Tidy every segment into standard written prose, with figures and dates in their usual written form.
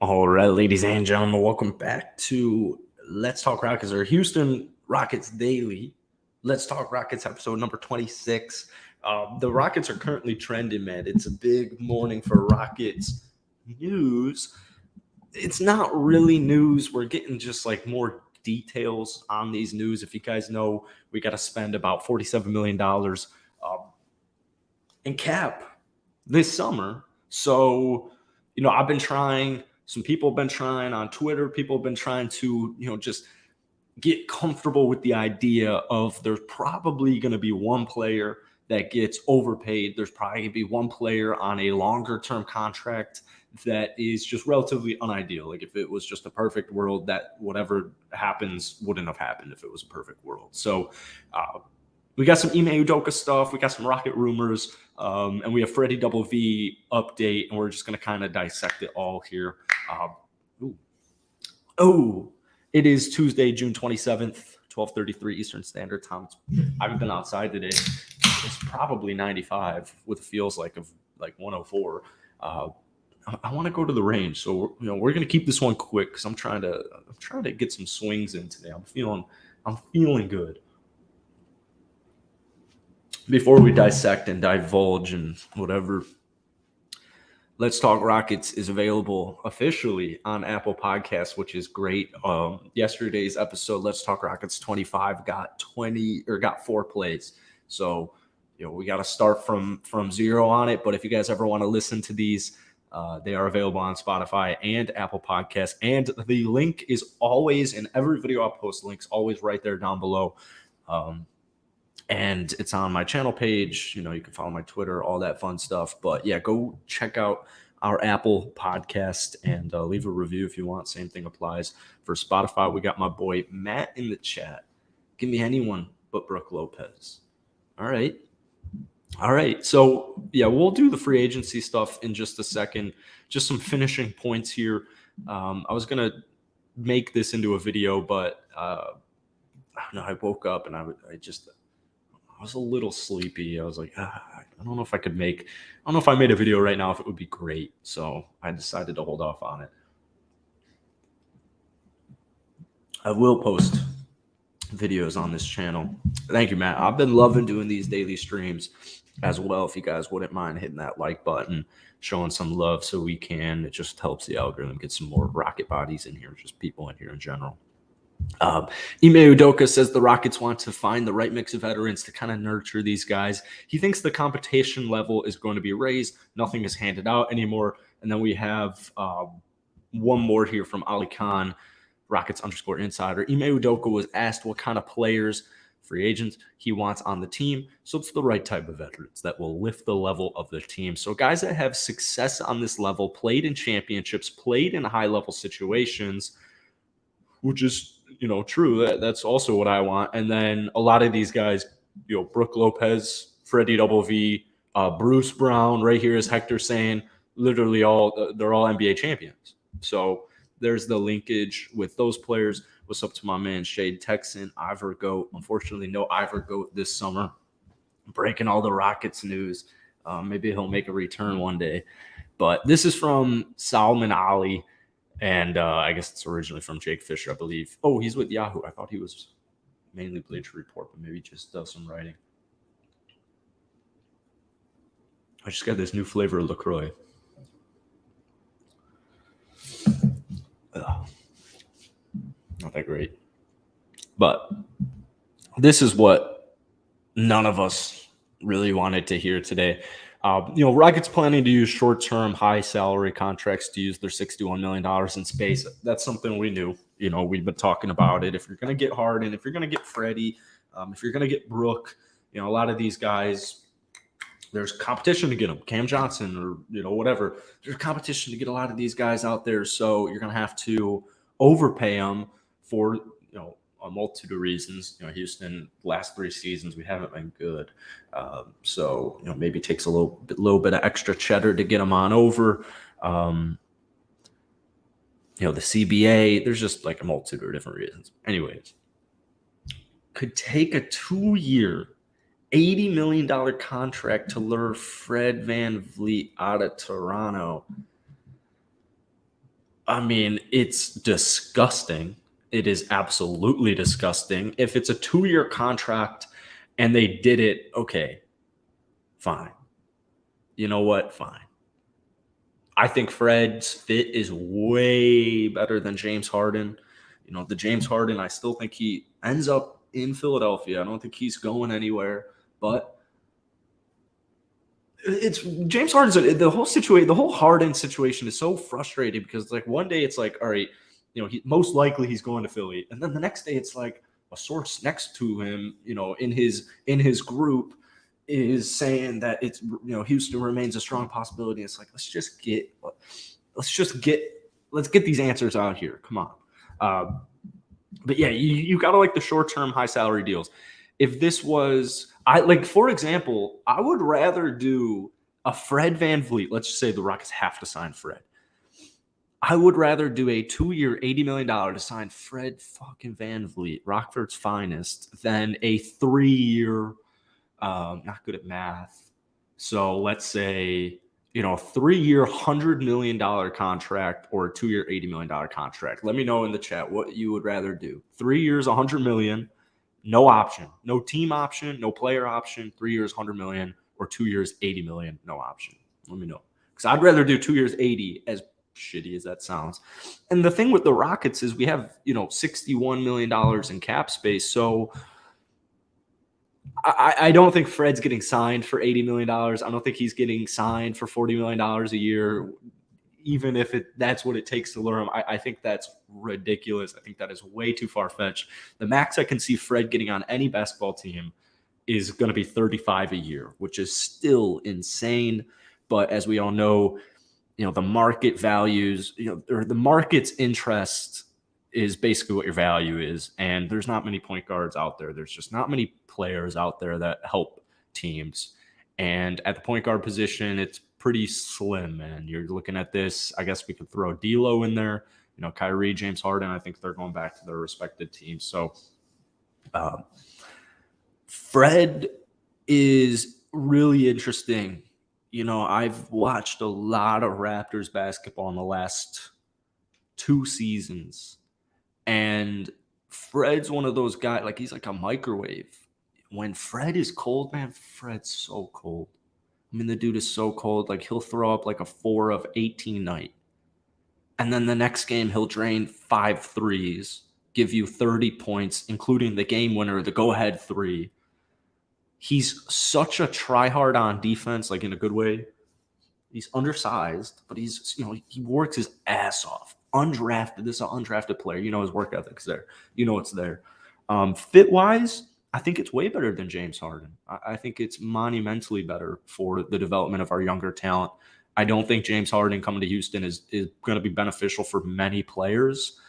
All right, ladies and gentlemen, welcome back to Let's Talk Rockets, or Houston Rockets Daily. Let's Talk Rockets episode number 26. The Rockets are currently trending, man. It's a big morning for Rockets news. It's not really news. We're getting just like more details on these news. If you guys know, we got to spend about $47 million in cap this summer. So, I've been trying, some people have been trying on Twitter, people have been trying to, just get comfortable with the idea of there's probably going to be one player that gets overpaid. There's probably going to be one player on a longer term contract that is just relatively unideal. Like if it was just a perfect world, that whatever happens wouldn't have happened if it was a perfect world. So, we got some Ime Udoka stuff. We got some Rocket rumors. And we have Freddie Double V update. And we're just going to kind of dissect it all here. It is Tuesday, June 27th, 12:33 Eastern Standard Time. I haven't been outside today. It's probably 95 with feels like 104. I want to go to the range. So, we're going to keep this one quick because I'm trying to get some swings in today. I'm feeling good. Before we dissect and divulge and whatever, Let's Talk Rockets is available officially on Apple Podcasts, which is great. Yesterday's episode, Let's Talk Rockets 25, got 4 plays. So, we got to start from zero on it. But if you guys ever want to listen to these, they are available on Spotify and Apple Podcasts. And the link is always in every video I post. Links always right there down below. And it's on my channel page. You can follow my Twitter, all that fun stuff. But yeah, go check out our Apple podcast and leave a review if you want. Same thing applies for Spotify. We got my boy Matt in the chat. Give me anyone but Brooke Lopez. All right. So yeah, we'll do the free agency stuff in just a second. Just some finishing points here. I was gonna make this into a video, but I don't know. I woke up and I was a little sleepy. I was like, I don't know if I made a video right now, if it would be great. So I decided to hold off on it. I will post videos on this channel. Thank you, Matt. I've been loving doing these daily streams as well. If you guys wouldn't mind hitting that like button, showing some love so we can. It just helps the algorithm get some more rocket bodies in here, just people in here in general. Ime Udoka says the Rockets want to find the right mix of veterans to kind of nurture these guys. He thinks the competition level is going to be raised. Nothing is handed out anymore. And then we have one more here from Ali Khan, Rockets_insider. Ime Udoka was asked what kind of players, free agents, he wants on the team. So it's the right type of veterans that will lift the level of the team. So guys that have success on this level, played in championships, played in high-level situations, which is true. That's also what I want. And then a lot of these guys, Brooke Lopez, Freddie Double V, Bruce Brown, right here is Hector saying, literally they're all NBA champions. So there's the linkage with those players. What's up to my man Shade Texan, Ivor Goat? Unfortunately, no Ivor Goat this summer. Breaking all the Rockets news. Maybe he'll make a return one day. But this is from Salman Ali. And I guess it's originally from Jake Fisher, I believe. Oh, he's with Yahoo. I thought he was mainly Bleacher Report, but maybe he just does some writing. I just got this new flavor of LaCroix. Not that great. But this is what none of us really wanted to hear today. Rockets planning to use short-term, high-salary contracts to use their $61 million in space. That's something we knew. We've been talking about it. If you're going to get Harden, if you're going to get Freddie, if you're going to get Brooke, a lot of these guys, there's competition to get them. Cam Johnson or, whatever. There's competition to get a lot of these guys out there. So you're going to have to overpay them for, a multitude of reasons. Houston, last 3 seasons, we haven't been good. So, maybe it takes a little bit of extra cheddar to get them on over. The CBA, there's just like a multitude of different reasons. Anyways, could take a 2-year, $80 million contract to lure Fred VanVleet out of Toronto. I mean, it's disgusting. It is absolutely disgusting. If it's a 2-year contract and they did it, okay, fine. You know what? Fine. I think Fred's fit is way better than James Harden. The James Harden, I still think he ends up in Philadelphia. I don't think he's going anywhere. But it's James Harden's the whole situation. The whole Harden situation is so frustrating because like one day it's like, all right, most likely he's going to Philly, and then the next day it's like a source next to him, in his group is saying that it's Houston remains a strong possibility. It's like let's get these answers out here. Come on. But yeah, you gotta like the short term high salary deals. If this was for example, I would rather do a Fred Van Vleet. Let's just say the Rockets have to sign Fred. I would rather do a 2-year, $80 million to sign Fred fucking Van Vleet, Rockford's finest, than a 3-year, not good at math. So let's say, 3-year, $100 million contract or a 2-year, $80 million contract. Let me know in the chat what you would rather do. 3 years, $100 million, no option, no team option, no player option. 3 years, $100 million, or 2 years, $80 million, no option. Let me know. Because I'd rather do 2 years, 80, as shitty as that sounds. And the thing with the Rockets is we have, $61 million in cap space. So I don't think Fred's getting signed for $80 million. I don't think he's getting signed for $40 million a year, even if that's what it takes to lure him. I think that's ridiculous. I think that is way too far-fetched. The max I can see Fred getting on any basketball team is going to be 35 a year, which is still insane. But as we all know, the market values, or the market's interest is basically what your value is. And there's not many point guards out there. There's just not many players out there that help teams. And at the point guard position, it's pretty slim. And you're looking at this, I guess we could throw D'Lo in there, Kyrie, James Harden. I think they're going back to their respective teams. So Fred is really interesting. I've watched a lot of Raptors basketball in the last 2 seasons. And Fred's one of those guys, like he's like a microwave. When Fred is cold, man, Fred's so cold. I mean, the dude is so cold. Like he'll throw up like a 4 of 18 night. And then the next game, he'll drain 5 threes, give you 30 points, including the game winner, the go-ahead 3. He's such a try-hard on defense, like in a good way. He's undersized, but he's, he works his ass off. Undrafted. This is an undrafted player. His work ethic's there. It's there. Fit-wise, I think it's way better than James Harden. I think it's monumentally better for the development of our younger talent. I don't think James Harden coming to Houston is going to be beneficial for many players.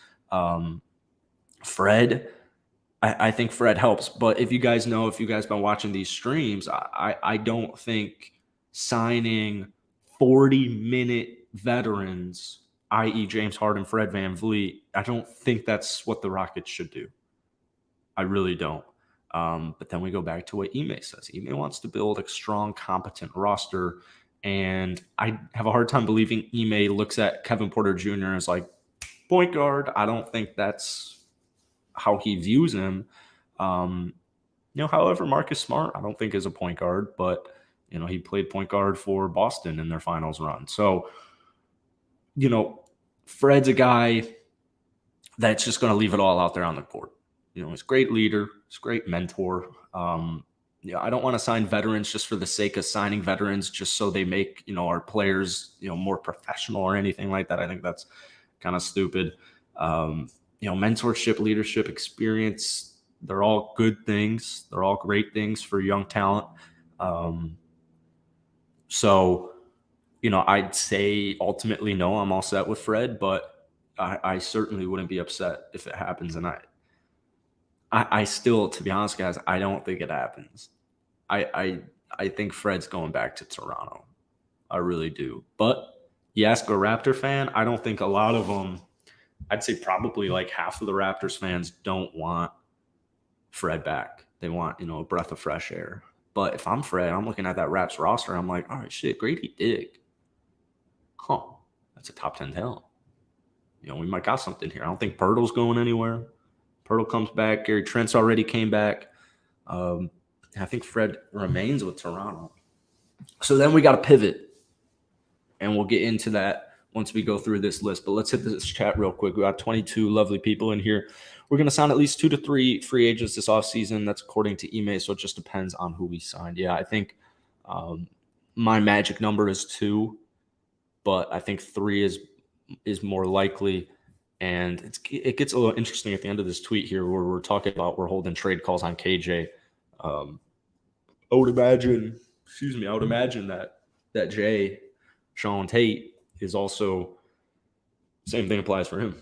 Fred, I think Fred helps. But if you guys been watching these streams, I don't think signing 40-minute veterans, i.e. James Harden, Fred Van Vleet, I don't think that's what the Rockets should do. I really don't. But then we go back to what Ime says. Ime wants to build a strong, competent roster. And I have a hard time believing Ime looks at Kevin Porter Jr. as like point guard. I don't think that's how he views him. However, Marcus Smart, I don't think is a point guard, but he played point guard for Boston in their finals run. So, Fred's a guy that's just going to leave it all out there on the court. He's a great leader. He's a great mentor. I don't want to sign veterans just for the sake of signing veterans, just so they make, our players, more professional or anything like that. I think that's kind of stupid. Mentorship, leadership, experience, they're all good things. They're all great things for young talent. So, I'd say ultimately, no, I'm all set with Fred, but I certainly wouldn't be upset if it happens. And I still, to be honest, guys, I don't think it happens. I think Fred's going back to Toronto. I really do. But you ask a Raptor fan, I don't think a lot of them, I'd say probably like half of the Raptors fans don't want Fred back. They want, a breath of fresh air. But if I'm Fred, I'm looking at that Raps roster. I'm like, all right, shit, Grady Dick. Huh. That's a top 10 talent. we might got something here. I don't think Pirtle's going anywhere. Pirtle comes back. Gary Trent's already came back. I think Fred remains with Toronto. So then we got to pivot, and we'll get into that once we go through this list. But let's hit this chat real quick. We got 22 lovely people in here. We're going to sign at least 2 to 3 free agents this offseason. That's according to Ime, so it just depends on who we signed. Yeah, I think my magic number is 2, but I think 3 is more likely. And it gets a little interesting at the end of this tweet here where we're talking about we're holding trade calls on KJ. I would imagine that Jay, Sean Tate is also, same thing applies for him.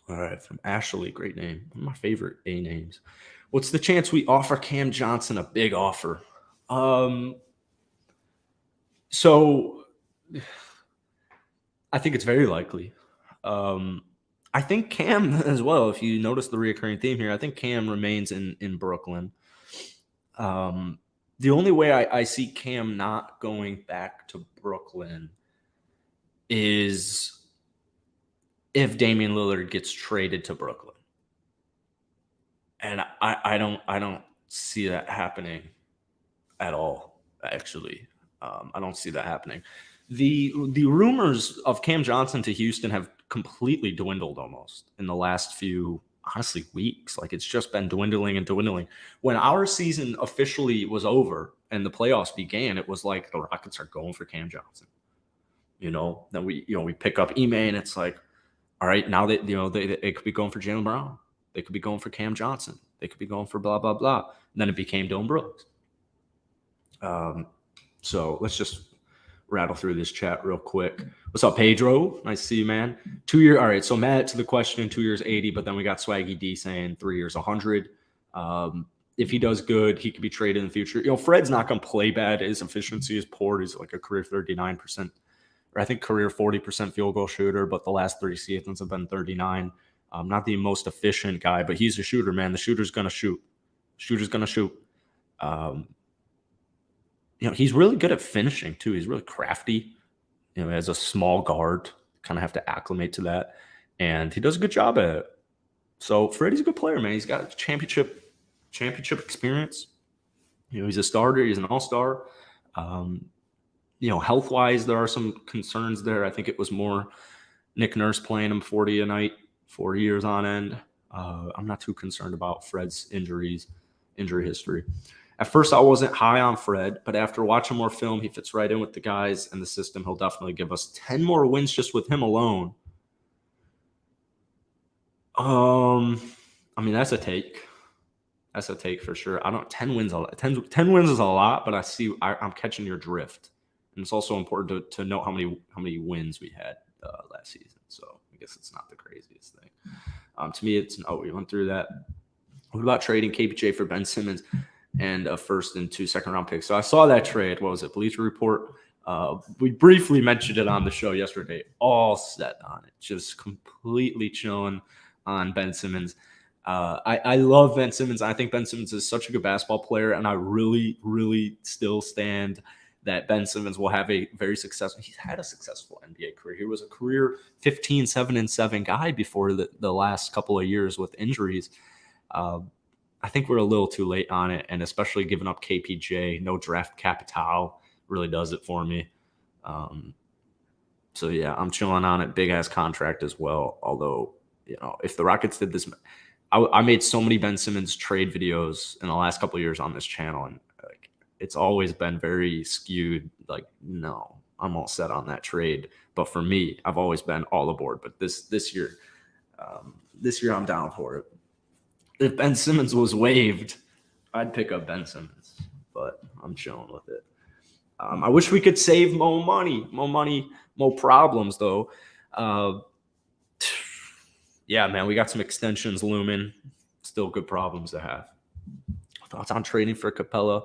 All right, from Ashley, great name. One of my favorite A names. What's the chance we offer Cam Johnson a big offer? So I think it's very likely. I think Cam as well, if you notice the reoccurring theme here, I think Cam remains in Brooklyn. The only way I see Cam not going back to Brooklyn is if Damian Lillard gets traded to Brooklyn. And I don't see that happening at all, actually. I don't see that happening. The rumors of Cam Johnson to Houston have completely dwindled almost in the last few, honestly, weeks. Like, it's just been dwindling and dwindling. When our season officially was over and the playoffs began, it was like the Rockets are going for Cam Johnson. Then we pick up Ime, and it's like, all right, now that they could be going for Jaylen Brown, they could be going for Cam Johnson, they could be going for blah blah blah. And then it became Dylan Brooks. So let's just rattle through this chat real quick. What's up, Pedro? Nice to see you, man. 2 year. All right. So Matt to the question, 2 years 80, but then we got Swaggy D saying 3 years 100. If he does good, he could be traded in the future. Fred's not going to play bad. His efficiency is poor. He's like a career 39%, or I think career 40% field goal shooter, but the last 3 seasons have been 39. Not the most efficient guy, but he's a shooter, man. The shooter's going to shoot. He's really good at finishing too. He's really crafty. As a small guard, kind of have to acclimate to that, and he does a good job at it. So Freddie's a good player, man. He's got championship experience. He's a starter. He's an all-star. Health-wise, there are some concerns there. I think it was more Nick Nurse playing him 40 a night, 4 years on end. I'm not too concerned about Fred's injury history. At first, I wasn't high on Fred, but after watching more film, he fits right in with the guys and the system. He'll definitely give us 10 more wins just with him alone. That's a take. That's a take for sure. 10 wins a lot. 10 wins is a lot, but I'm catching your drift. And it's also important to note how many wins we had last season. So I guess it's not the craziest thing. To me, we went through that. What about trading KPJ for Ben Simmons and a first and 2 second-round picks? So I saw that trade. What was it? Bleacher Report. We briefly mentioned it on the show yesterday. All set on it. Just completely chilling on Ben Simmons. I love Ben Simmons. I think Ben Simmons is such a good basketball player, and I really, really still stand that Ben Simmons will have a very successful – he's had a successful NBA career. He was a career 15-7-7 guy before the last couple of years with injuries. I think we're a little too late on it, and especially giving up KPJ, no draft capital, really does it for me. So, yeah, I'm chilling on it. Big-ass contract as well, although, if the Rockets did this – I made so many Ben Simmons trade videos in the last couple of years on this channel, and it's always been very skewed. Like, no, I'm all set on that trade. But for me, I've always been all aboard. But this year, I'm down for it. If Ben Simmons was waived, I'd pick up Ben Simmons. But I'm chilling with it. I wish we could save more money, more problems, though. Yeah, man, we got some extensions looming. Still good problems to have. Thoughts on trading for Capella?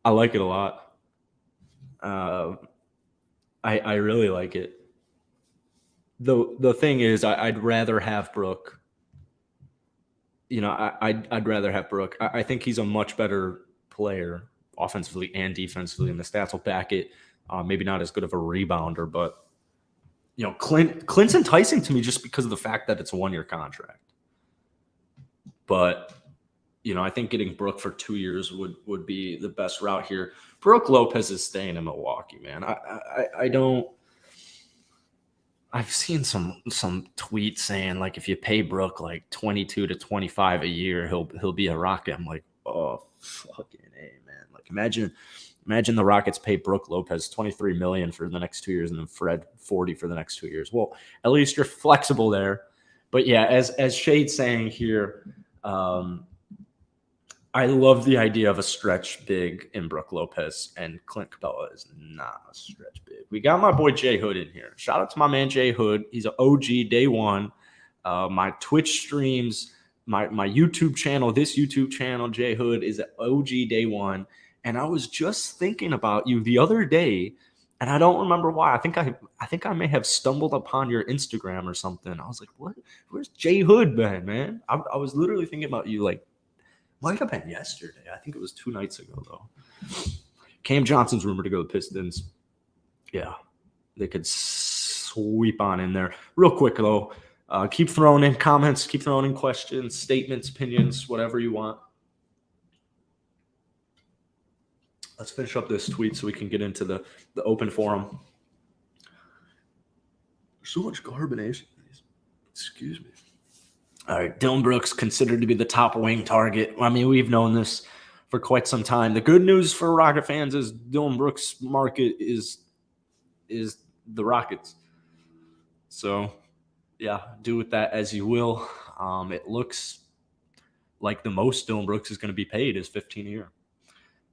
I like it a lot. I really like it. The thing is, I'd rather have Brook. I'd rather have Brook. I think he's a much better player offensively and defensively, and the stats will back it. Maybe not as good of a rebounder, but Clint's enticing to me just because of the fact that it's a 1-year contract. But I think getting Brook for 2 years would be the best route here. Brook Lopez is staying in Milwaukee, man. I don't. I've seen some tweets saying like if you pay Brook like 22 to 25 a year, he'll be a Rocket. I'm like, oh fucking A, man. Like imagine the Rockets pay Brook Lopez $23 million for the next 2 years and then Fred $40 for the next 2 years. Well, at least you're flexible there. But yeah, as Shade's saying here, I love the idea of a stretch big in Brook Lopez, and Clint Capella is not a stretch big. We got my boy Jay Hood in here. Shout out to my man Jay Hood. He's an OG day one. My Twitch streams, my YouTube channel, this YouTube channel, Jay Hood is an OG day one. And I was just thinking about you the other day, and I don't remember why. I think I may have stumbled upon your Instagram or something. I was like, what? Where's Jay Hood been, man? I was literally thinking about you like, might have been yesterday. I think it was 2 nights ago, though. Cam Johnson's rumored to go to the Pistons. Yeah, they could sweep on in there. Real quick, though, keep throwing in comments, keep throwing in questions, statements, opinions, whatever you want. Let's finish up this tweet so we can get into the open forum. There's so much carbonation. Excuse me. All right, Dylan Brooks considered to be the top wing target. I mean, we've known this for quite some time. The good news for Rocket fans is Dylan Brooks' market is the Rockets. So, yeah, do with that as you will. It looks like the most Dylan Brooks is going to be paid is $15 a year.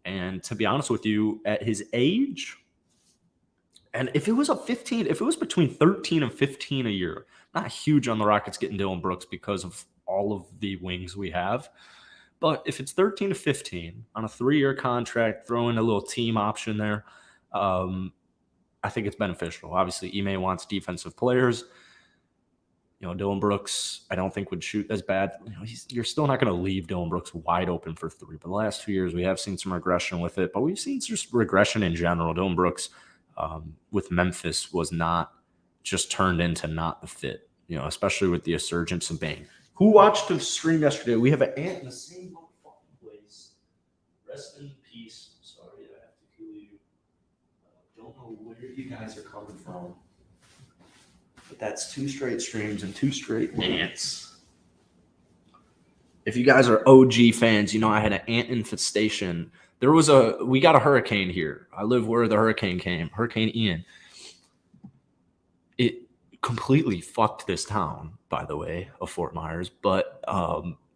And to be honest with you, at his age, and if it was between 13 and 15 a year, not huge on the Rockets getting Dylan Brooks because of all of the wings we have. But if it's 13 to 15 on a 3-year contract, throw in a little team option there, I think it's beneficial. Obviously, Ime wants defensive players. Dylan Brooks, I don't think would shoot as bad. You're still not going to leave Dylan Brooks wide open for 3. But the last 2 years, we have seen some regression with it. But we've seen just regression in general. Dylan Brooks with Memphis was not just turned into not the fit, especially with the resurgence of Bane. Who watched the stream yesterday? We have an ant in the same motherfucking place. Rest in peace. Sorry I have to kill you. Don't know where you guys are coming from. But that's 2 straight streams and 2 straight ants. If you guys are OG fans, I had an ant infestation. We got a hurricane here. I live where the hurricane came, Hurricane Ian. It completely fucked this town, by the way, of Fort Myers, but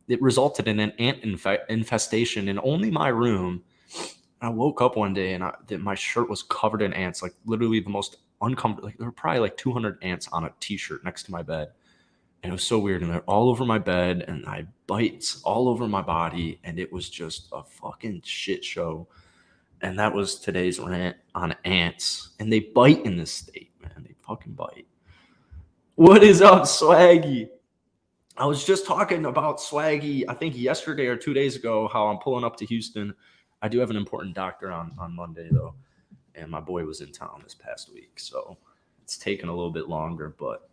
it resulted in an ant infestation in only my room. I woke up one day and my shirt was covered in ants, like literally the most uncomfortable. Like, there were probably like 200 ants on a t-shirt next to my bed. And it was so weird. And they're all over my bed and I bites all over my body. And it was just a fucking shit show. And that was today's rant on ants. And they bite in this state, man. They fucking bite. What is up, Swaggy? I was just talking about Swaggy, I think yesterday or 2 days ago, how I'm pulling up to Houston. I do have an important doctor on Monday, though. And my boy was in town this past week. So it's taken a little bit longer, but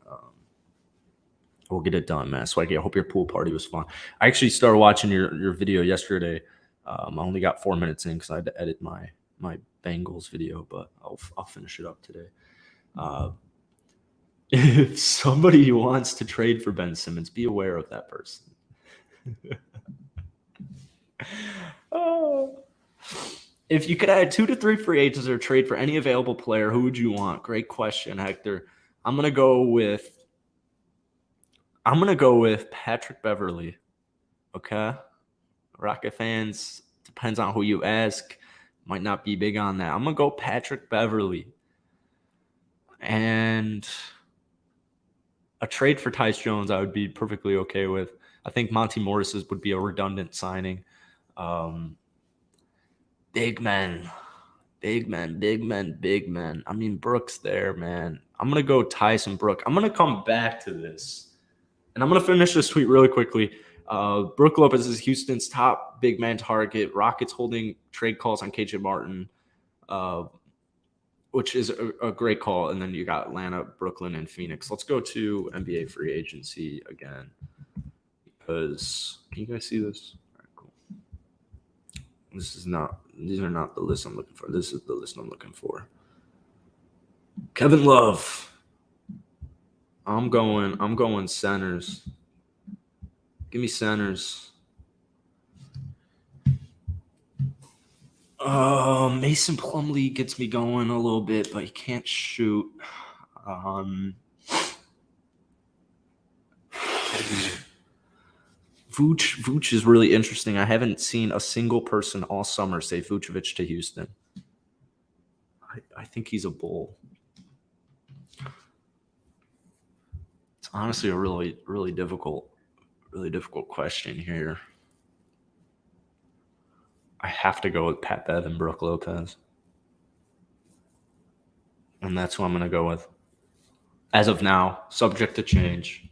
we'll get it done, man. Swaggy, I hope your pool party was fun. I actually started watching your video yesterday. I only got 4 minutes in because I had to edit my Bengals video, but I'll finish it up today. If somebody wants to trade for Ben Simmons, be aware of that person. Oh. If you could add 2 to 3 free agents or trade for any available player, who would you want? Great question, Hector. I'm gonna go with Patrick Beverly. Okay, Rocket fans, depends on who you ask. Might not be big on that. I'm gonna go Patrick Beverly. And a trade for Tyus Jones, I would be perfectly okay with. I think Monty Morris's would be a redundant signing. Big men. I mean, Brooks there, man. I'm going to go Tyson Brook. I'm going to come back to this. And I'm going to finish this tweet really quickly. Brook Lopez is Houston's top big man target. Rockets holding trade calls on KJ Martin. which is a great call. And then you got Atlanta, Brooklyn, and Phoenix. Let's go to NBA free agency again, because can you guys see this? All right, cool. These are not the list I'm looking for. This is the list I'm looking for. Kevin Love. I'm going centers. Give me centers. Mason Plumlee gets me going a little bit, but he can't shoot. Vooch is really interesting. I haven't seen a single person all summer say Vucevic to Houston. I think he's a Bull. It's honestly a really difficult question here. I have to go with Pat Bev and Brook Lopez. And that's who I'm going to go with. As of now, subject to change.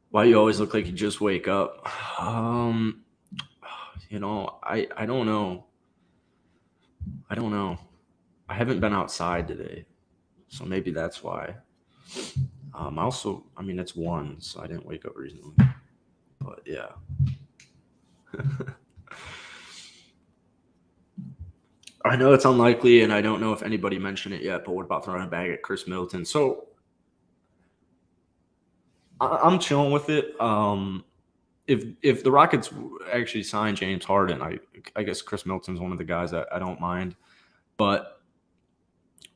Why you always look like you just wake up? I don't know. I haven't been outside today, so maybe that's why. It's 1, so I didn't wake up recently. But yeah. I know it's unlikely, and I don't know if anybody mentioned it yet, but what about throwing a bag at Chris Middleton? So I'm chilling with it. If the Rockets actually sign James Harden, I guess Chris Middleton's one of the guys that I don't mind. But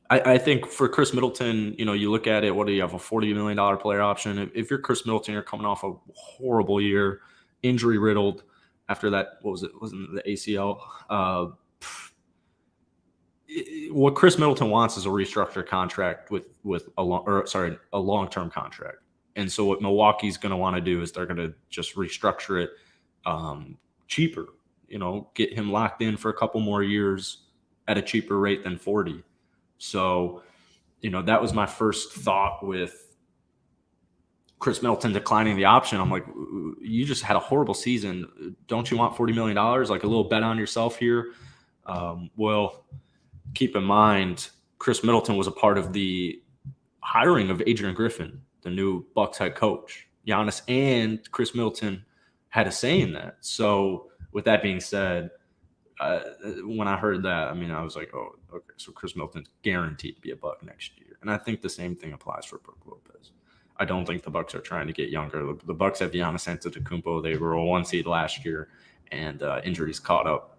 I think for Chris Middleton, you look at it, what do you have, a $40 million player option? If you're Chris Middleton, you're coming off a horrible year, injury riddled after that, what was it? Wasn't the ACL? What Chris Middleton wants is a restructured contract with a long-term contract. And so what Milwaukee's going to want to do is they're going to just restructure it cheaper, get him locked in for a couple more years at a cheaper rate than 40. So, that was my first thought with Chris Middleton declining the option. I'm like, you just had a horrible season. Don't you want $40 million? Like a little bet on yourself here? Well, keep in mind, Chris Middleton was a part of the hiring of Adrian Griffin, the new Bucks head coach. Giannis and Chris Middleton had a say in that. So with that being said, when I heard that, I was like, oh, okay, so Chris Middleton's guaranteed to be a Buck next year. And I think the same thing applies for Brook Lopez. I don't think the Bucks are trying to get younger. The Bucks have Giannis Antetokounmpo. They were a 1 seed last year, and injuries caught up.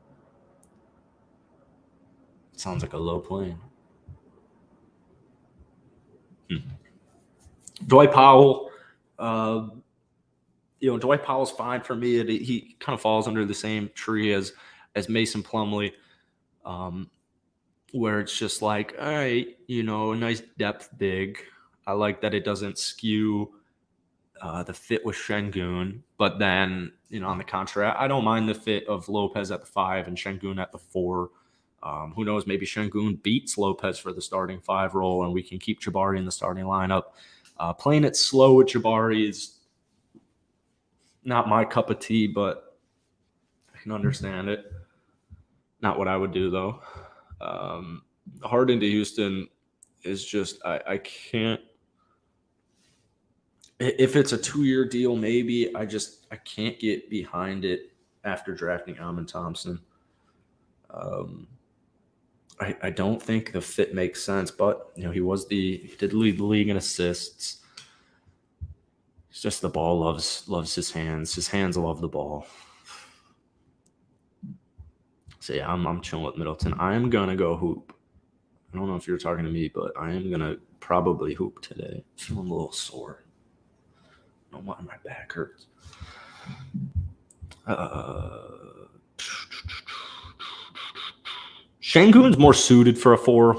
Sounds like a low plane. Dwight Powell, Dwight Powell's fine for me. He kind of falls under the same tree as Mason Plumlee, where it's just like, all right, a nice depth big. I like that it doesn't skew the fit with Şengün, but then, on the contrary, I don't mind the fit of Lopez at the 5 and Şengün at the 4. Who knows, maybe Şengün beats Lopez for the starting 5 role, and we can keep Jabari in the starting lineup. Playing it slow with Jabari is not my cup of tea, but I can understand it. Not what I would do, though. Harden to Houston is just, I can't. If it's a 2-year deal, maybe. I can't get behind it after drafting Amin Thompson. I don't think the fit makes sense, but he did lead the league in assists. It's just the ball loves his hands. His hands love the ball. So yeah, I'm chilling with Middleton. I am gonna go hoop. I don't know if you're talking to me, but I am gonna probably hoop today. I'm feeling a little sore. I don't know why my back hurts. Şengün's more suited for a 4,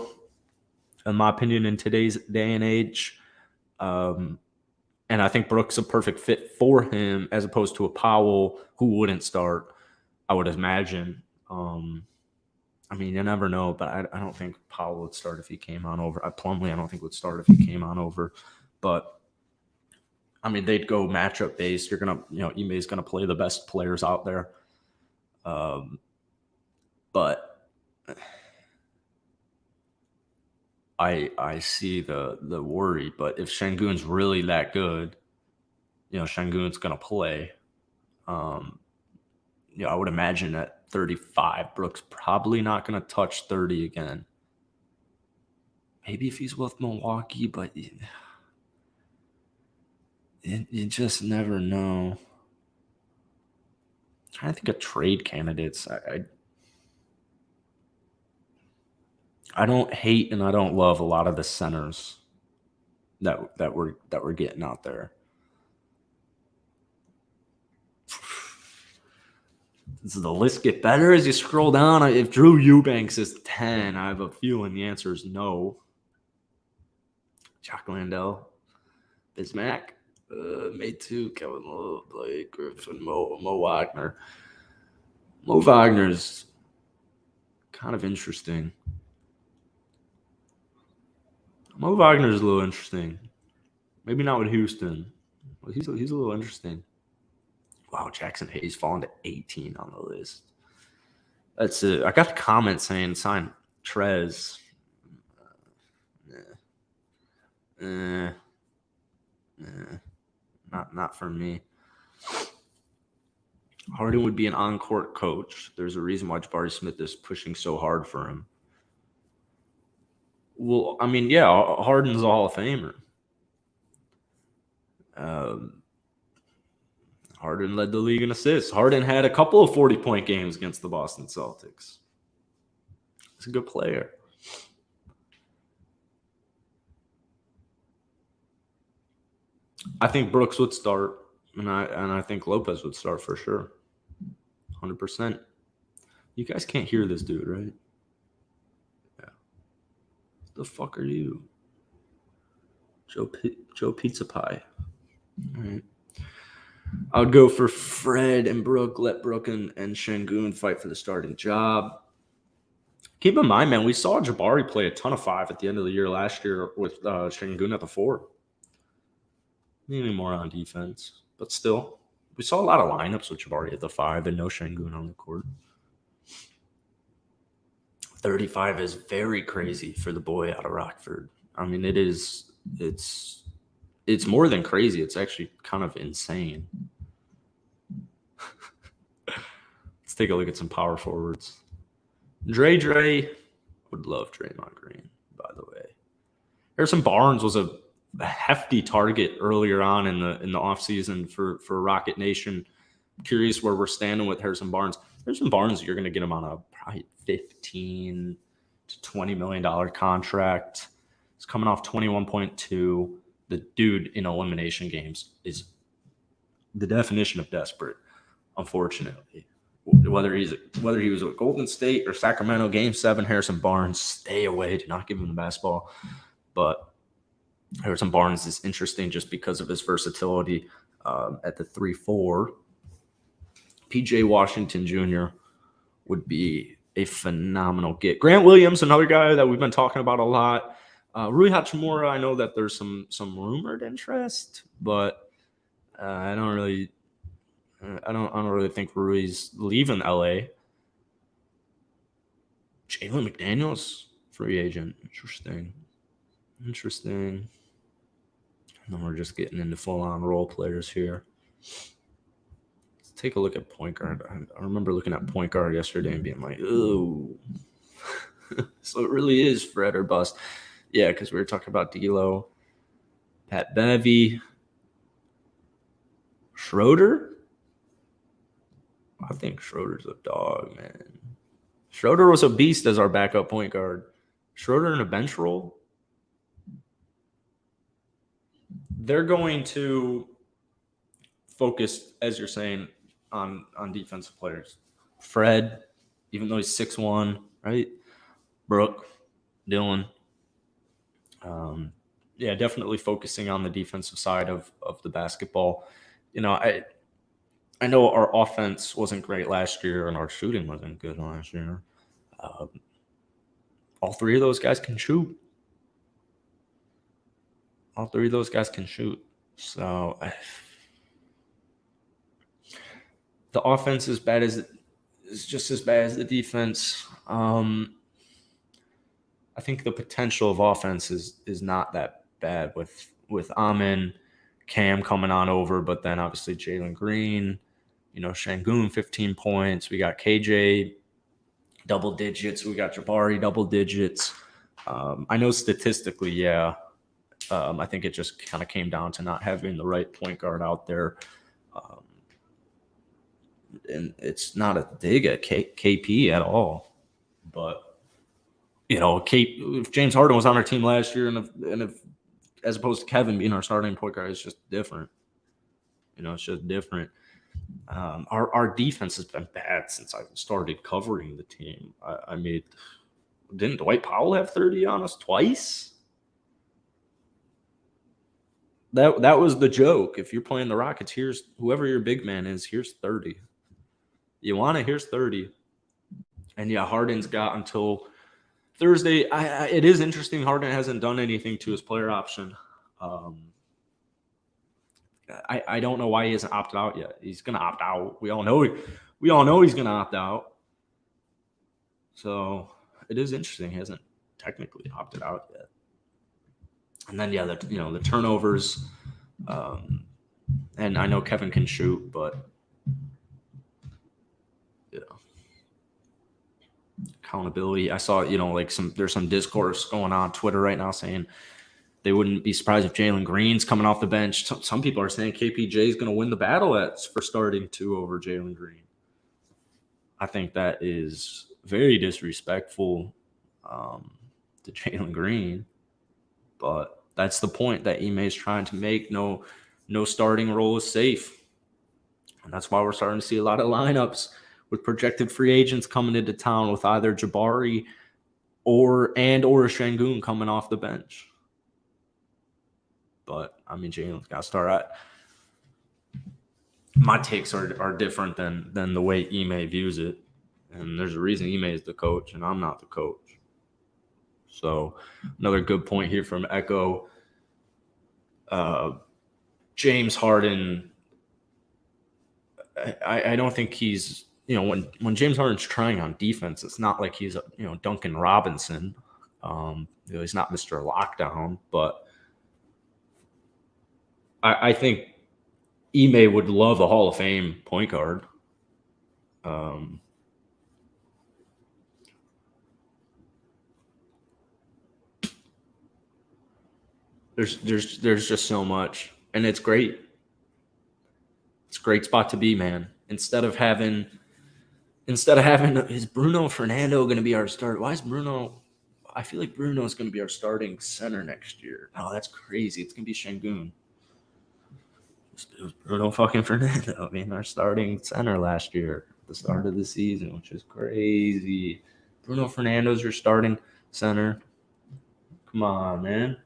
in my opinion, in today's day and age. And I think Brook's a perfect fit for him as opposed to a Powell who wouldn't start, I would imagine. You never know, but I don't think Powell would start if he came on over. Plumlee, I don't think would start if he came on over. But, they'd go matchup based. You're going to, Ime's going to play the best players out there. But I see the worry. But if Şengün's really that good, Şengün's gonna play. Um, I would imagine at 35, Brooks probably not gonna touch 30 again. Maybe if he's with Milwaukee, but you just never know. I'm trying to think of trade candidates. I don't hate and I don't love a lot of the centers that we're getting out there. Does the list get better as you scroll down? If Drew Eubanks is 10, I have a feeling the answer is no. Jock Landell, Bismack, May 2, Kevin Love, Blake Griffin, Mo Wagner. Mo Wagner's kind of interesting. Mo Wagner's a little interesting. Maybe not with Houston. But he's a little interesting. Wow, Jackson Hayes falling to 18 on the list. That's it. I got the comment saying sign Trez. Not for me. Harden would be an on-court coach. There's a reason why Jabari Smith is pushing so hard for him. Well, I mean, yeah, Harden's a Hall of Famer. Harden led the league in assists. Harden had a couple of 40-point games against the Boston Celtics. He's a good player. I think Brooks would start, and I think Lopez would start for sure. 100%. You guys can't hear this dude, right? Yeah. What the fuck are you? Joe Pizza Pie. All right. I would go for Fred and Brook. Let Brook and Şengün fight for the starting job. Keep in mind, man, we saw Jabari play a ton of 5 at the end of the year last year with Şengün at the 4. Maybe more on defense, but still, we saw a lot of lineups with Jabari at the 5 and no Şengün on the court. 35 is very crazy for the boy out of Rockford. I mean, it is. It's more than crazy. It's actually kind of insane. Let's take a look at some power forwards. Dre would love Draymond Green, by the way. Harrison Barnes was a hefty target earlier on in the offseason for Rocket Nation. I'm curious where we're standing with Harrison Barnes. Harrison Barnes, you're going to get him on a probably $15 to $20 million contract. He's coming off 21.2. The dude in elimination games is the definition of desperate, unfortunately. Whether he was with Golden State or Sacramento, Game 7, Harrison Barnes, stay away. Do not give him the basketball. But Harrison Barnes is interesting just because of his versatility at the 3-4. PJ Washington Jr. would be a phenomenal get. Grant Williams, another guy that we've been talking about a lot. Rui Hachimura, I know that there's some rumored interest, but I don't really think Rui's leaving LA. Jalen McDaniels, free agent. Interesting. And then we're just getting into full-on role players here. Let's take a look at point guard. I remember looking at point guard yesterday and being like, "Ooh." So it really is Fred or bust. Yeah, because we were talking about D'Lo, Pat Bevy, Schroeder. I think Schroeder's a dog, man. Schroeder was a beast as our backup point guard. Schroeder in a bench role. They're going to focus, as you're saying, on defensive players. Fred, even though he's 6'1", right? Brooke, Dylan. Yeah, definitely focusing on the defensive side of the basketball. I know our offense wasn't great last year and our shooting wasn't good last year. All three of those guys can shoot. So the offense is just as bad as the defense. I think the potential of offense is not that bad with Amin, Cam coming on over, but then obviously Jalen Green, Şengün 15 points. We got KJ double digits. We got Jabari double digits. I know statistically, yeah. I think it just kind of came down to not having the right point guard out there. And it's not a dig at KP at all. But, if James Harden was on our team last year and if as opposed to Kevin being our starting point guard, it's just different. It's just different. Our defense has been bad since I started covering the team. I mean, didn't Dwight Powell have 30 on us twice? That was the joke. If you're playing the Rockets, here's whoever your big man is, here's 30. You want it, here's 30. And yeah, Harden's got until Thursday. It is interesting. Harden hasn't done anything to his player option. I don't know why he hasn't opted out yet. He's gonna opt out. We all know he's gonna opt out. So it is interesting. He hasn't technically opted out yet. And then the turnovers. And I know Kevin can shoot, but accountability. I saw there's some discourse going on Twitter right now saying they wouldn't be surprised if Jalen Green's coming off the bench. Some people are saying KPJ is going to win the battle for starting 2 over Jalen Green. I think that is very disrespectful to Jalen Green, but that's the point that Ime is trying to make. No starting role is safe, and that's why we're starting to see a lot of lineups with projected free agents coming into town with either Jabari or Şengün coming off the bench. But I mean, Jalen's got to start. My takes are different than the way Ime views it, and there's a reason Ime is the coach and I'm not the coach. So another good point here from Echo. James Harden. I don't think he's when James Harden's trying on defense, it's not like he's Duncan Robinson. He's not Mr. Lockdown, but I think Ime would love a Hall of Fame point guard. There's just so much, and it's great. It's a great spot to be, man. Instead of having, is Bruno Fernando going to be our start? Why is Bruno? I feel like Bruno is going to be our starting center next year. Oh, that's crazy. It's going to be Şengün. It was Bruno fucking Fernando being our starting center last year at the start of the season, which is crazy. Bruno Fernando's your starting center. Come on, man.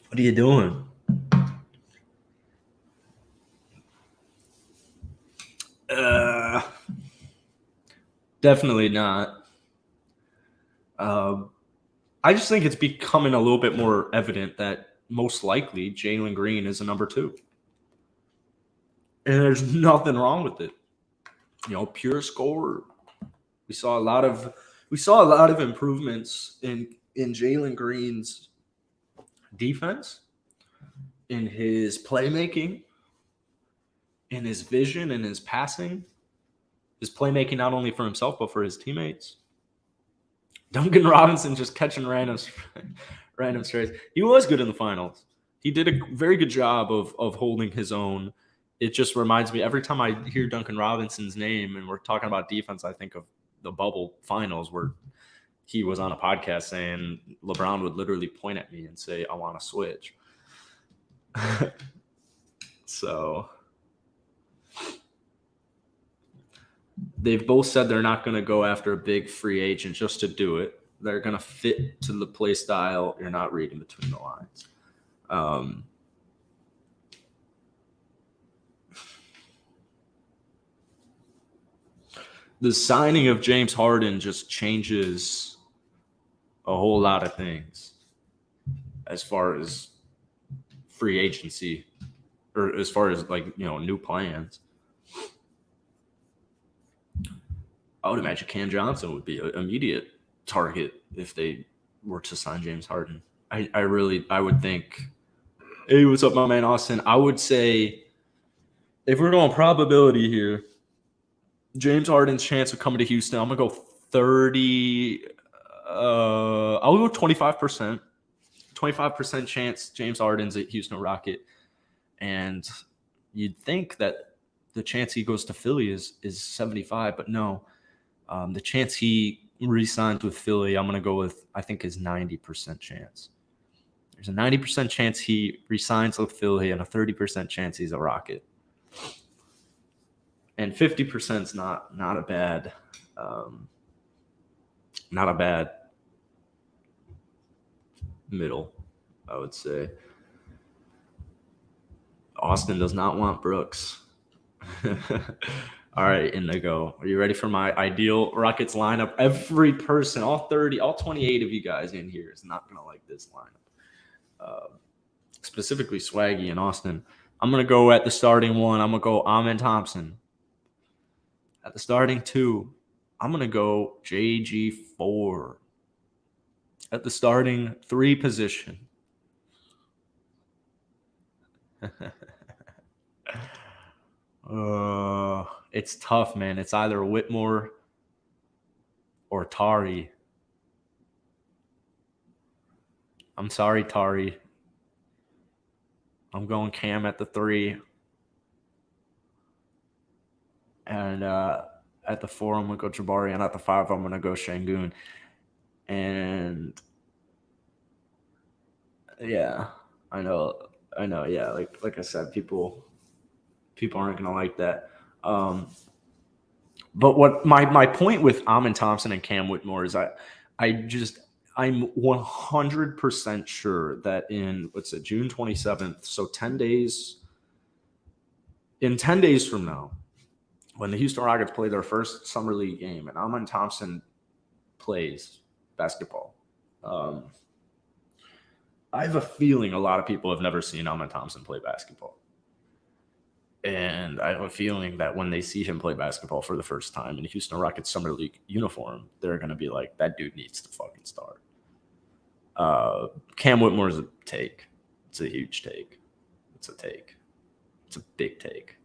What are you doing? Definitely not. I just think it's becoming a little bit more evident that most likely Jalen Green is a number 2. And there's nothing wrong with it. Pure scorer. We saw a lot of improvements in Jalen Green's defense, in his playmaking, in his vision, in his passing, his playmaking not only for himself but for his teammates. Duncan Robinson just catching random strays. He was good in the finals. He did a very good job of holding his own. It just reminds me, every time I hear Duncan Robinson's name and we're talking about defense, I think of the bubble finals where he was on a podcast saying LeBron would literally point at me and say, I want to switch. So they've both said they're not going to go after a big free agent just to do it. They're going to fit to the play style. You're not reading between the lines. The signing of James Harden just changes a whole lot of things as far as free agency or as far as new plans. I would imagine Cam Johnson would be an immediate target if they were to sign James Harden. I would think, hey, what's up, my man Austin? I would say if we're going probability here, James Harden's chance of coming to Houston, I'm gonna go 30. I'll go 25%. 25% chance James Harden's at Houston Rocket. And you'd think that the chance he goes to Philly is 75, but no. The chance he re-signs with Philly, I'm going to go with, I think, is 90% chance. There's a 90% chance he re-signs with Philly and a 30% chance he's a Rocket. And 50% is not a bad middle, I would say. Austin does not want Brooks. All right, Indigo. Are you ready for my ideal Rockets lineup? Every person, all 28 of you guys in here is not going to like this lineup. Specifically Swaggy and Austin. I'm going to go at the starting one. I'm going to go Amen Thompson. At the starting two, I'm going to go JG4. At the starting 3 position. It's tough, man. It's either Whitmore or Tari. I'm sorry, Tari. I'm going Cam at the 3. And at the 4, I'm going to go Jabari. And at the 5, I'm going to go Şengün. And yeah, I know. Yeah, like I said, people aren't going to like that. But what my point with Amen Thompson and Cam Whitmore is I'm 100% sure that in June 27th, so 10 days from now, when the Houston Rockets play their first summer league game and Amen Thompson plays basketball, I have a feeling a lot of people have never seen Amen Thompson play basketball. And I have a feeling that when they see him play basketball for the first time in a Houston Rockets Summer League uniform, they're going to be like, that dude needs to fucking start. Cam Whitmore is a take. It's a huge take. It's a take. It's a big take.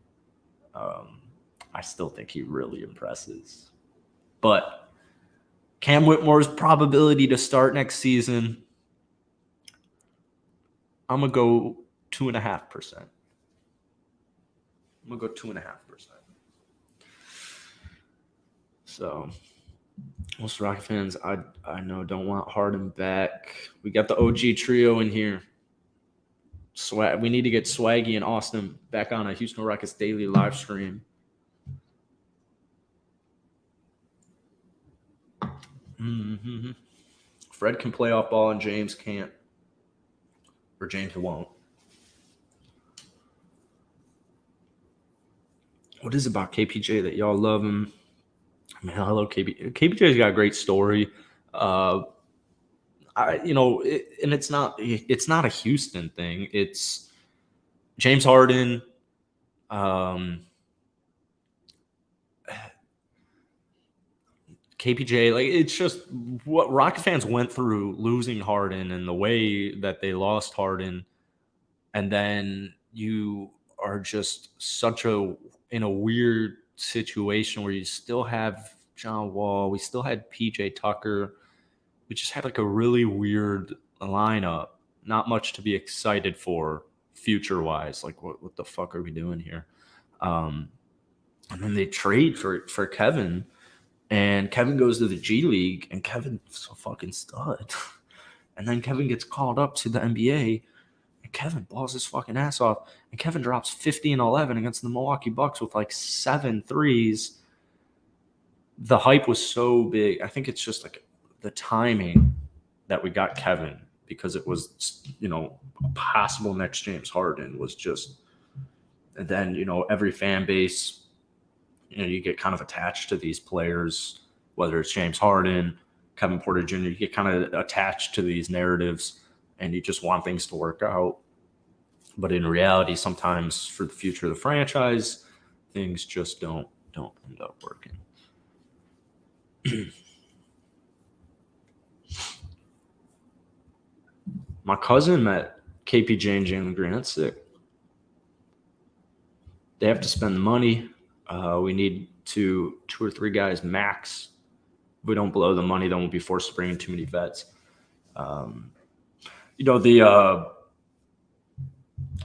I still think he really impresses. But Cam Whitmore's probability to start next season, I'm going to go 2.5%. I'm going to go 2.5%. So, most Rocket fans, I know, don't want Harden back. We got the OG trio in here. We need to get Swaggy and Austin back on a Houston Rockets daily live stream. Mm-hmm. Fred can play off ball and James can't. Or James won't. What is it about KPJ that y'all love him? I mean, I love KPJ. KPJ's got a great story. And it's not a Houston thing. It's James Harden. KPJ, like, it's just what Rocket fans went through losing Harden and the way that they lost Harden. And then you are just in a weird situation where you still have John Wall. We still had PJ Tucker. We just had like a really weird lineup. Not much to be excited for future-wise. Like, what the fuck are we doing here? And then they trade for Kevin. And Kevin goes to the G League, and Kevin's a fucking stud. And then Kevin gets called up to the NBA, and Kevin balls his fucking ass off. And Kevin drops 50 and 11 against the Milwaukee Bucks with like 7 threes. The hype was so big. I think it's just like the timing that we got Kevin, because it was, a possible next James Harden was just, and then, every fan base, you get kind of attached to these players, whether it's James Harden, Kevin Porter Jr., you get kind of attached to these narratives and you just want things to work out. But in reality, sometimes for the future of the franchise, things just don't end up working. My cousin met KPJ and Jalen Green. That's sick. They have to spend the money. We need two or three guys max. If we don't blow the money, then we'll be forced to bring in too many vets.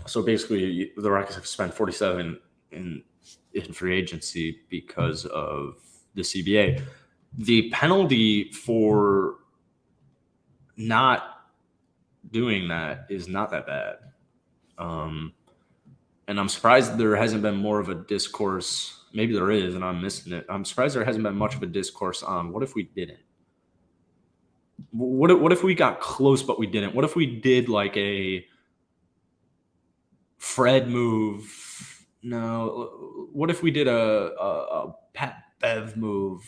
So basically, the Rockets have spent 47 in free agency because of the CBA. The penalty for not doing that is not that bad. And I'm surprised there hasn't been more of a discourse. Maybe there is, and I'm missing it. I'm surprised there hasn't been much of a discourse on what if we didn't? What if we got close but we didn't? What if we did like a Fred move? No. What if we did a Pat Bev move?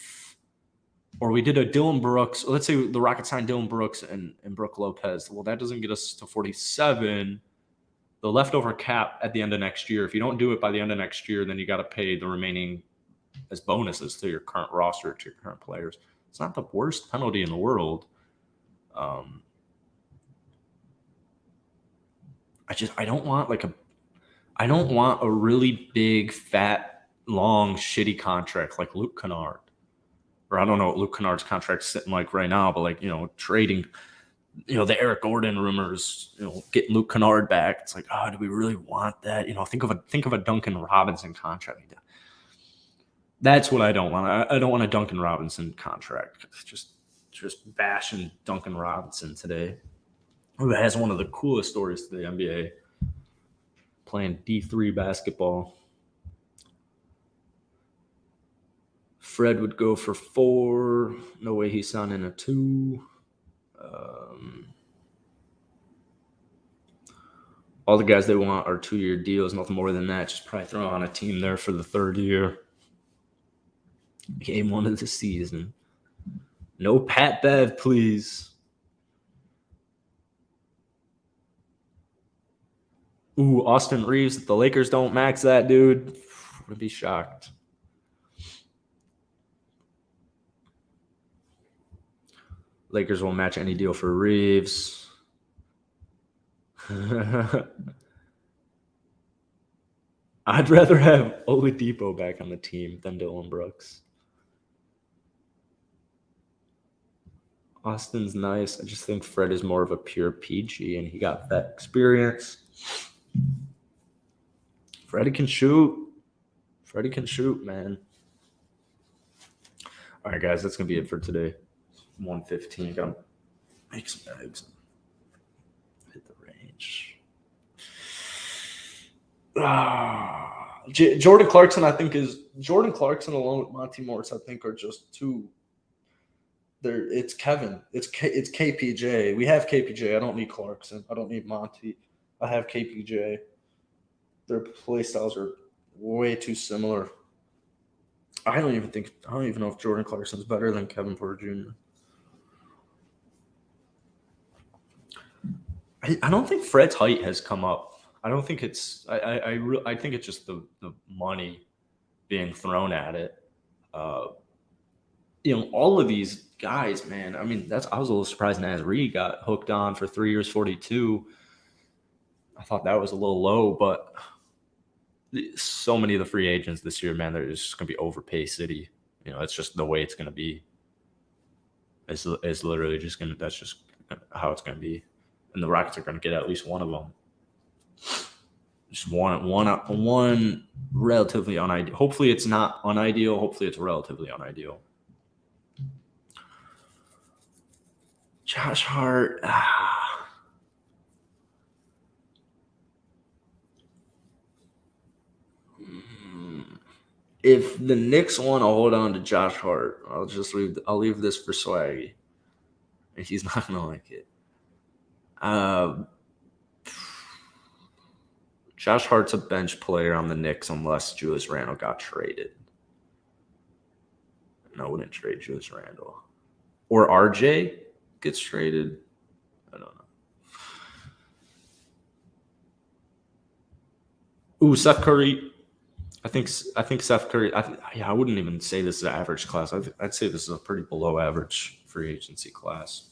Or we did a Dylan Brooks. Let's say the Rockets signed Dylan Brooks and Brook Lopez. Well, that doesn't get us to 47. The leftover cap at the end of next year, if you don't do it by the end of next year, then you got to pay the remaining as bonuses to your current roster, to your current players. It's not the worst penalty in the world. I don't want a really big, fat, long, shitty contract like Luke Kennard. Or I don't know what Luke Kennard's contract's sitting like right now, but like, trading, the Eric Gordon rumors, getting Luke Kennard back. It's like, do we really want that? Think of a Duncan Robinson contract. That's what I don't want. I don't want a Duncan Robinson contract. It's just bashing Duncan Robinson today, who has one of the coolest stories to the NBA, playing D3 basketball. Fred would go for 4. No way he's signing a 2. All the guys they want are 2-year deals, nothing more than that. Just probably throw on a team there for the 3rd year. Game 1 of the season. No Pat Bev, please. Ooh, Austin Reeves. If the Lakers don't max that dude, I'd be shocked. Lakers won't match any deal for Reeves. I'd rather have Oladipo back on the team than Dylan Brooks. Austin's nice. I just think Fred is more of a pure PG, and he got that experience. Freddie can shoot. Man. All right, guys, that's going to be it for today. 1:15. Gotta make some eggs. Hit the range. Jordan Clarkson along with Monty Morris, I think, are just too. It's Kevin. It's KPJ. We have KPJ. I don't need Clarkson. I don't need Monty. I have KPJ. Their play styles are way too similar. I don't even know if Jordan Clarkson's better than Kevin Porter Jr. I don't think Fred's height has come up. I don't think it's. I think it's just the money being thrown at it. All of these guys, man. I mean, I was a little surprised Naz Reid got hooked on for 3 years, 42. I thought that was a little low, but so many of the free agents this year, man, they're just going to be overpay city. It's just the way it's going to be. It's literally just going to. That's just how it's going to be. And the Rockets are going to get at least one of them. Just one relatively unideal. Hopefully it's not unideal. Hopefully it's relatively unideal. Josh Hart. If the Knicks want to hold on to Josh Hart, I'll leave this for Swaggy. And he's not going to like it. Josh Hart's a bench player on the Knicks unless Julius Randle got traded. No, I wouldn't trade Julius Randle. Or RJ gets traded. I don't know. Ooh, Seth Curry. I think Seth Curry. I wouldn't even say this is an average class. I'd say this is a pretty below average free agency class.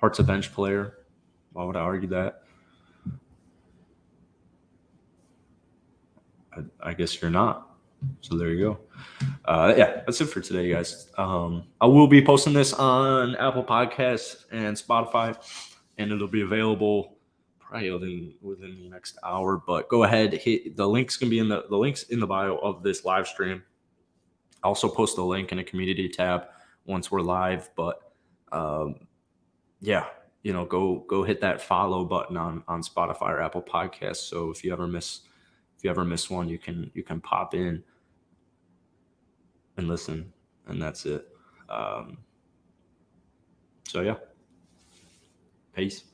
Hart's a bench player. Why would I argue that? I guess you're not. So there you go. Yeah, that's it for today, guys. I will be posting this on Apple Podcasts and Spotify, and it'll be available probably within the next hour. But go ahead, hit the links. Can be in the links in the bio of this live stream. I'll also post a link in a community tab once we're live. But yeah, go hit that follow button on Spotify or Apple Podcasts. So if you ever miss one, you can pop in and listen, and that's it. So yeah, peace.